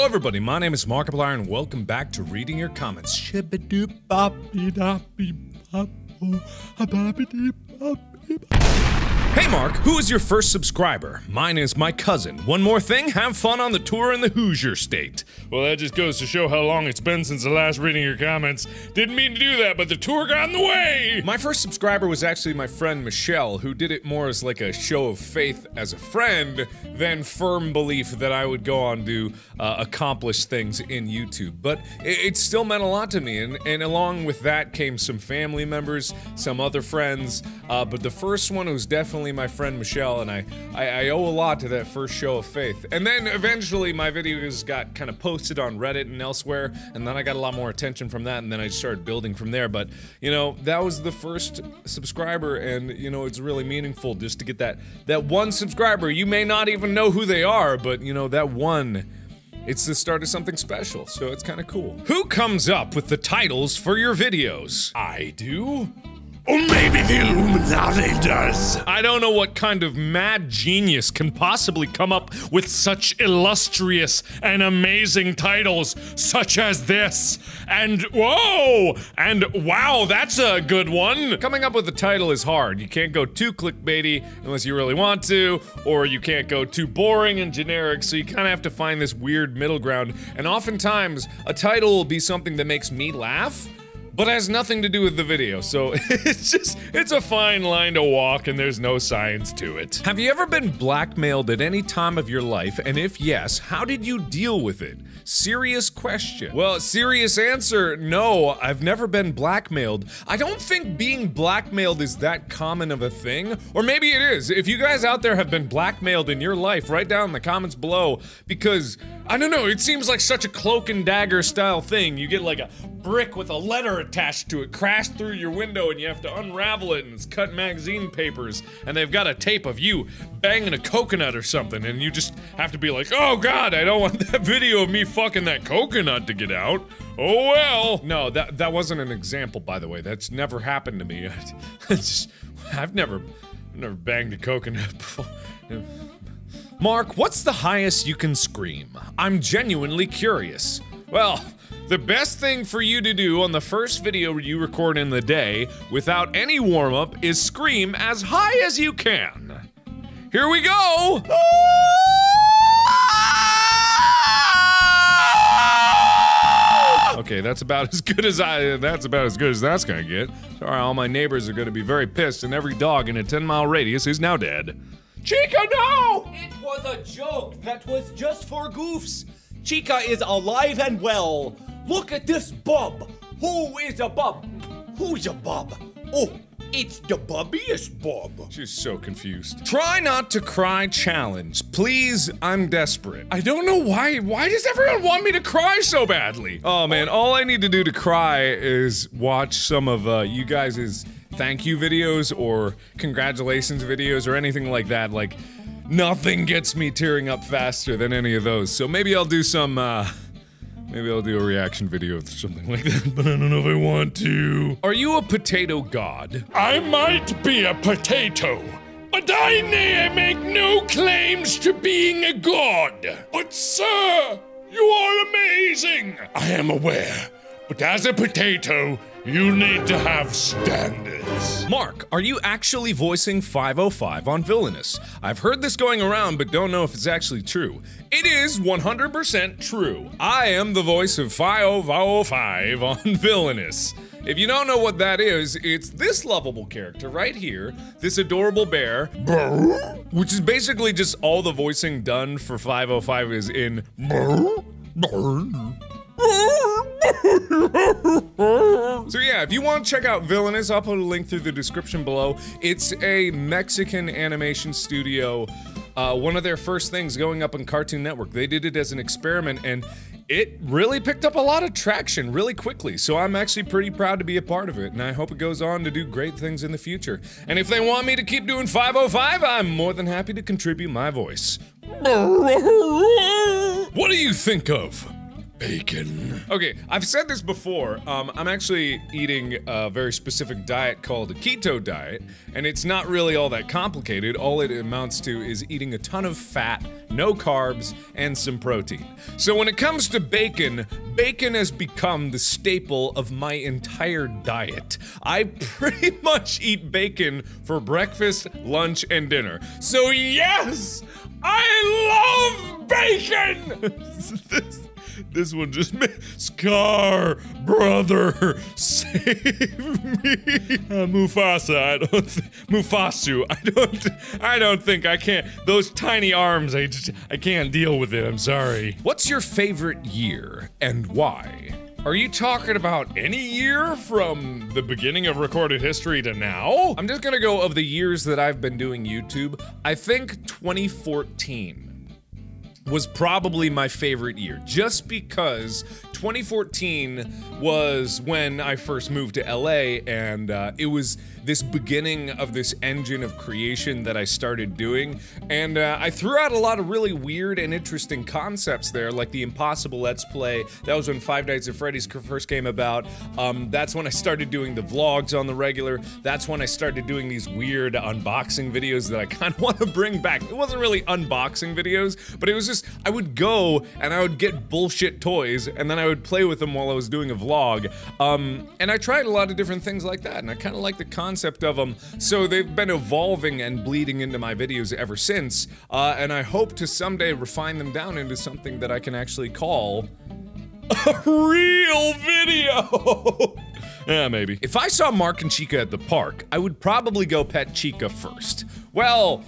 everybody, my name is Markiplier and welcome back to Reading Your Comments. Hey Mark, who is your first subscriber? Mine is my cousin. One more thing, have fun on the tour in the Hoosier state. Well, that just goes to show how long it's been since the last Reading Your Comments. Didn't mean to do that, but the tour got in the way! My first subscriber was actually my friend Michelle, who did it more as like a show of faith as a friend than firm belief that I would go on to accomplish things in YouTube. But it still meant a lot to me, and along with that came some family members, some other friends, but the first one was definitely my friend Michelle, and I owe a lot to that first show of faith. And then eventually my videos got kind of posted on Reddit and elsewhere, and then I got a lot more attention from that, and then I just started building from there. But, you know, that was the first subscriber, and, you know, it's really meaningful just to get that one subscriber. You may not even know who they are, but, you know, that one, it's the start of something special, so it's kind of cool. Who comes up with the titles for your videos? I do? Or maybe the Illuminati does. I don't know what kind of mad genius can possibly come up with such illustrious and amazing titles, such as this, and whoa, and wow, that's a good one. Coming up with a title is hard. You can't go too clickbaity unless you really want to, or you can't go too boring and generic, so you kind of have to find this weird middle ground, and oftentimes, a title will be something that makes me laugh, but has nothing to do with the video, so it's a fine line to walk and there's no science to it. Have you ever been blackmailed at any time of your life, and if yes, how did you deal with it? Serious question. Well, serious answer, no, I've never been blackmailed. I don't think being blackmailed is that common of a thing, or maybe it is. If you guys out there have been blackmailed in your life, write down in the comments below, because, I don't know, it seems like such a cloak and dagger style thing. You get like a brick with a letter attached to it, crashed through your window, and you have to unravel it, and it's cut magazine papers, and they've got a tape of you banging a coconut or something, and you just have to be like, oh god, I don't want that video of me fucking that coconut to get out. Oh well. No, that wasn't an example, by the way. That's never happened to me. I've never banged a coconut before. Mark, what's the highest you can scream? I'm genuinely curious. Well, the best thing for you to do on the first video you record in the day, without any warm-up, is scream as high as you can. Here we go! Okay, that's about as good as that's gonna get. Sorry, all my neighbors are gonna be very pissed, and every dog in a 10-mile radius is now dead. Chica, no! It was a joke. That was just for goofs. Chica is alive and well. Look at this bub. Who is a bub? Who's a bub? Oh, it's the bubbiest bub. She's so confused. Try not to cry challenge. Please, I'm desperate. I don't know why does everyone want me to cry so badly? Oh man, all I need to do to cry is watch some of you guys' thank you videos or congratulations videos or anything like that. Like, nothing gets me tearing up faster than any of those. So maybe I'll do some, maybe I'll do a reaction video or something like that, but I don't know if I want to. Are you a potato god? I might be a potato, but I make no claims to being a god. But sir, you are amazing. I am aware, but as a potato, you need to have standards. Mark, are you actually voicing 5.0.5 on Villainous? I've heard this going around, but don't know if it's actually true. It is 100% true. I am the voice of 5.0.5 on Villainous. If you don't know what that is, it's this lovable character right here, this adorable bear, which is basically just all the voicing done for 5.0.5 is in So yeah, if you want to check out Villainous, I'll put a link through the description below. It's a Mexican animation studio, one of their first things going up on Cartoon Network. They did it as an experiment, and it really picked up a lot of traction really quickly, so I'm actually pretty proud to be a part of it, and I hope it goes on to do great things in the future. And if they want me to keep doing 5.0.5, I'm more than happy to contribute my voice. What do you think of bacon. Okay, I've said this before. I'm actually eating a very specific diet called a keto diet, and it's not really all that complicated. All it amounts to is eating a ton of fat, no carbs, and some protein. So when it comes to bacon, bacon has become the staple of my entire diet. I pretty much eat bacon for breakfast, lunch, and dinner. So yes, I love bacon! This one just made Scar, brother, save me. Mufasa, Mufasu, I don't think I can't. Those tiny arms, I can't deal with it. I'm sorry. What's your favorite year and why? Are you talking about any year from the beginning of recorded history to now? I'm just gonna go of the years that I've been doing YouTube. I think 2014 was probably my favorite year, just because 2014 was when I first moved to LA, and it was this beginning of this engine of creation that I started doing, and I threw out a lot of really weird and interesting concepts there, like the Impossible Let's Play. That was when Five Nights at Freddy's first came about. That's when I started doing the vlogs on the regular. That's when I started doing these weird unboxing videos that I kind of want to bring back. It wasn't really unboxing videos, but it was just, I would go and I would get bullshit toys, and then I would play with them while I was doing a vlog. And I tried a lot of different things like that, and I kind of like the concept of them. So they've been evolving and bleeding into my videos ever since, and I hope to someday refine them down into something that I can actually call a real video. Yeah, maybe. If I saw Mark and Chica at the park, I would probably go pet Chica first. Well,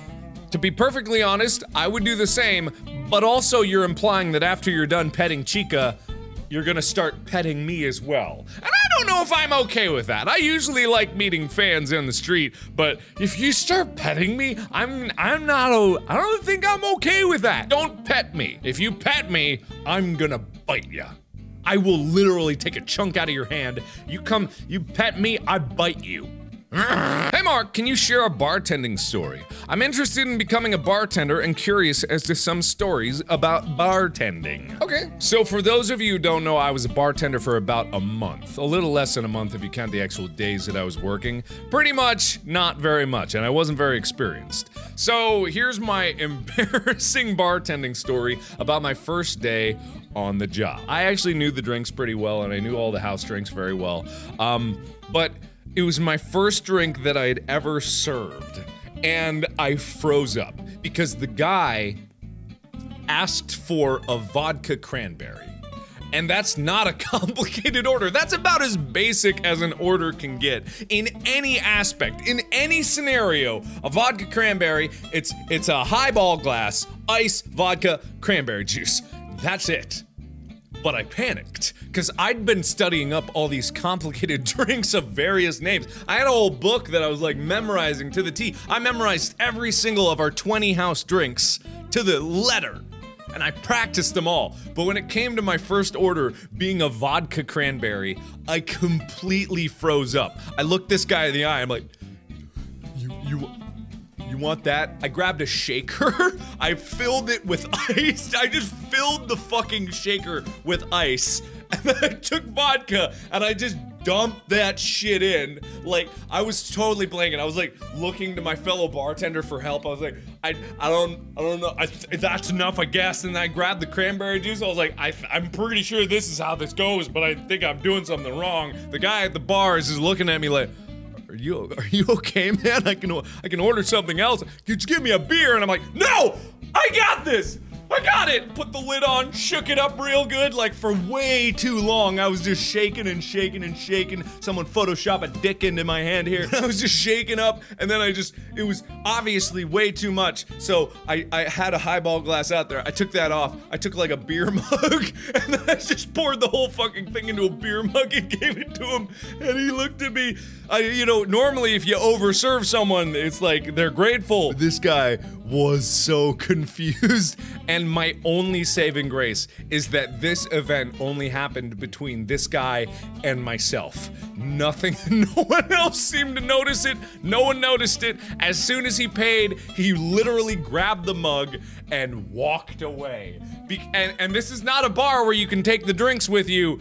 to be perfectly honest, I would do the same, but also you're implying that after you're done petting Chica, you're gonna start petting me as well. And I don't know if I'm okay with that. I usually like meeting fans in the street, but if you start petting me, I don't think I'm okay with that. Don't pet me. If you pet me, I'm gonna bite ya. I will literally take a chunk out of your hand. You pet me, I bite you. Hey Mark, can you share a bartending story? I'm interested in becoming a bartender and curious as to some stories about bartending. Okay, so for those of you who don't know, I was a bartender for about a month. A little less than a month if you count the actual days that I was working. Pretty much, not very much, and I wasn't very experienced. So here's my embarrassing bartending story about my first day on the job. I actually knew the drinks pretty well, and I knew all the house drinks very well, but it was my first drink that I had ever served, and I froze up because the guy asked for a vodka cranberry. And that's not a complicated order. That's about as basic as an order can get. In any aspect, in any scenario, a vodka cranberry, it's a highball glass, ice, vodka, cranberry juice. That's it. But I panicked, because I'd been studying up all these complicated drinks of various names. I had a whole book that I was like memorizing to the T. I memorized every single of our 20 house drinks to the letter, and I practiced them all. But when it came to my first order being a vodka cranberry, I completely froze up. I looked this guy in the eye, I'm like, you want that? I grabbed a shaker, I filled it with ice, I just filled the fucking shaker with ice, and then I took vodka, and I just dumped that shit in. Like, I was totally blanking. I was like, looking to my fellow bartender for help. I was like, I don't know, that's enough, I guess, and then I grabbed the cranberry juice. I was like, I'm pretty sure this is how this goes, but I think I'm doing something wrong. The guy at the bar is just looking at me like, Are you okay, man? I can order something else. Just give me a beer. And I'm like, no, I got this. I got it. Put the lid on, shook it up real good, like for way too long. I was just shaking and shaking and shaking. Someone Photoshop a dick into my hand here. I was just shaking up, and then it was obviously way too much. So I had a highball glass out there. I took that off. I took like a beer mug, and then I just poured the whole fucking thing into a beer mug and gave it to him. And he looked at me. You know, normally if you overserve someone, it's like they're grateful. This guy was so confused, and my only saving grace is that this event only happened between this guy and myself. Nothing, no one else seemed to notice it. No one noticed it. As soon as he paid, he literally grabbed the mug and walked away. And this is not a bar where you can take the drinks with you.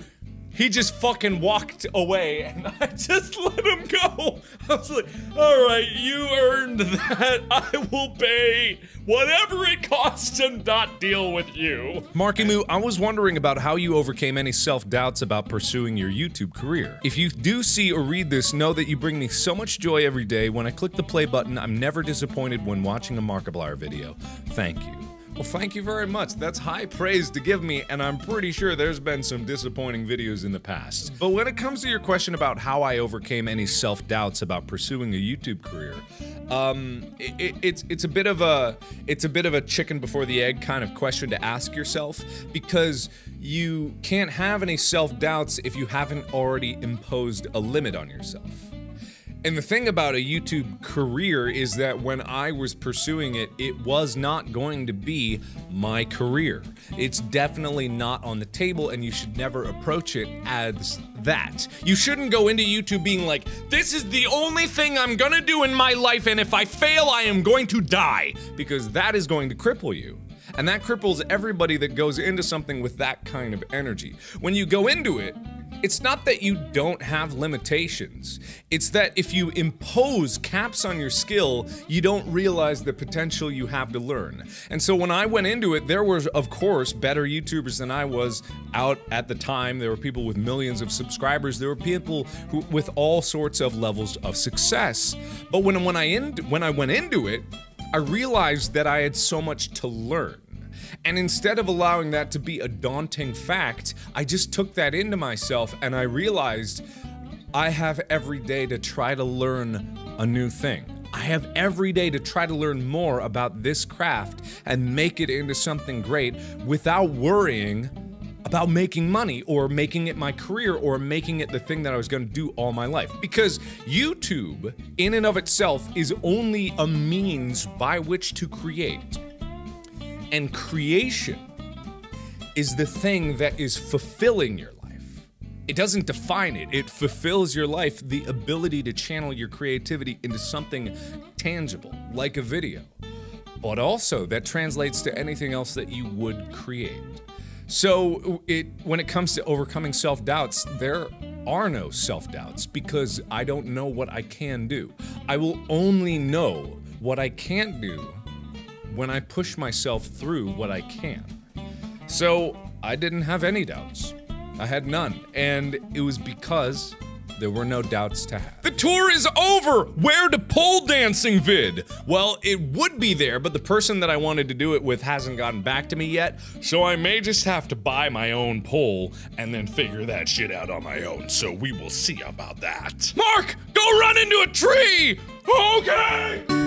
He just fucking walked away, and I just let him go. I was like, all right, you earned that. I will pay whatever it costs and not deal with you. Marky Moo, I was wondering about how you overcame any self-doubts about pursuing your YouTube career. If you do see or read this, know that you bring me so much joy every day. When I click the play button, I'm never disappointed when watching a Markiplier video. Thank you. Well, thank you very much. That's high praise to give me, and I'm pretty sure there's been some disappointing videos in the past. But when it comes to your question about how I overcame any self-doubts about pursuing a YouTube career, it's a bit of a chicken before the egg kind of question to ask yourself, because you can't have any self-doubts if you haven't already imposed a limit on yourself. And the thing about a YouTube career is that when I was pursuing it, it was not going to be my career. It's definitely not on the table, and you should never approach it as that. You shouldn't go into YouTube being like, this is the only thing I'm gonna do in my life, and if I fail, I am going to die, because that is going to cripple you. And that cripples everybody that goes into something with that kind of energy. When you go into it, it's not that you don't have limitations. It's that if you impose caps on your skill, you don't realize the potential you have to learn. And so when I went into it, there were, of course, better YouTubers than I was out at the time. There were people with millions of subscribers. There were people who, with all sorts of levels of success. But when I went into it, I realized that I had so much to learn. And instead of allowing that to be a daunting fact, I just took that into myself, and I realized I have every day to try to learn a new thing. I have every day to try to learn more about this craft and make it into something great without worrying about making money or making it my career or making it the thing that I was going to do all my life. Because YouTube, in and of itself, is only a means by which to create. And creation is the thing that is fulfilling your life. It doesn't define it, it fulfills your life, the ability to channel your creativity into something tangible, like a video. But also, that translates to anything else that you would create. So, when it comes to overcoming self-doubts, there are no self-doubts because I don't know what I can do. I will only know what I can't do when I push myself through what I can. So I didn't have any doubts. I had none, and it was because there were no doubts to have. The tour is over! Where to pole dancing vid? Well, it would be there, but the person that I wanted to do it with hasn't gotten back to me yet, so I may just have to buy my own pole and then figure that shit out on my own, so we will see about that. Mark! Go run into a tree! Okay!